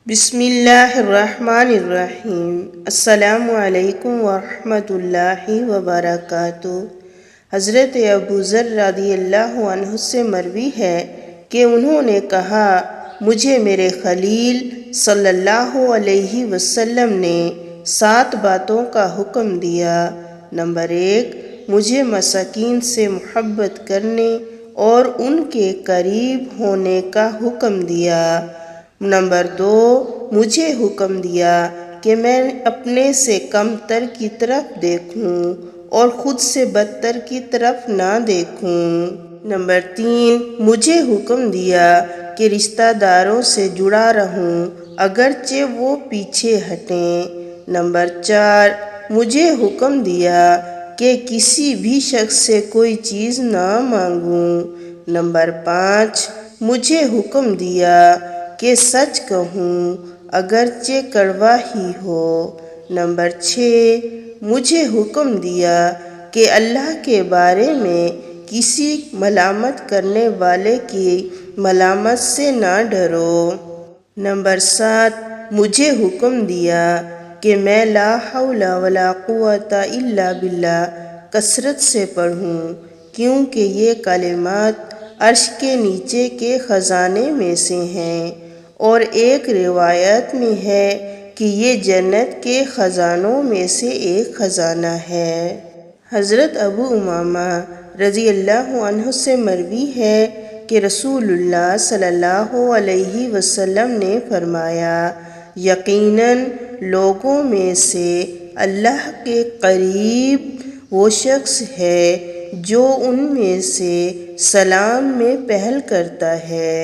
بسم اللہ الرحمن الرحیم۔ السلام علیکم ورحمۃ اللہ وبرکاتہ۔ حضرت ابو ذر رضی اللہ عنہ سے مروی ہے کہ انہوں نے کہا، مجھے میرے خلیل صلی اللہ علیہ وسلم نے 7 باتوں کا حکم دیا۔ نمبر 1، مجھے مساکین سے محبت کرنے اور ان کے قریب ہونے کا حکم دیا۔ نمبر 2، مجھے حکم دیا کہ میں اپنے سے کم تر کی طرف دیکھوں اور خود سے بدتر کی طرف نہ دیکھوں۔ نمبر 3، مجھے حکم دیا کہ رشتہ داروں سے جڑا رہوں اگرچہ وہ پیچھے ہٹیں۔ نمبر 4، مجھے حکم دیا کہ کسی بھی شخص سے کوئی چیز نہ مانگوں۔ نمبر 5، مجھے حکم دیا کہ سچ کہوں اگرچہ کڑوا ہی ہو۔ نمبر 6، مجھے حکم دیا کہ اللہ کے بارے میں کسی ملامت کرنے والے کی ملامت سے نہ ڈرو۔ نمبر 7، مجھے حکم دیا کہ میں لا حول ولا قوت الا باللہ کثرت سے پڑھوں، کیونکہ یہ کلمات عرش کے نیچے کے خزانے میں سے ہیں، اور ایک روایت میں ہے کہ یہ جنت کے خزانوں میں سے ایک خزانہ ہے۔ حضرت ابو امامہ رضی اللہ عنہ سے مروی ہے کہ رسول اللہ صلی اللہ علیہ وسلم نے فرمایا، یقیناً لوگوں میں سے اللہ کے قریب وہ شخص ہے جو ان میں سے سلام میں پہل کرتا ہے۔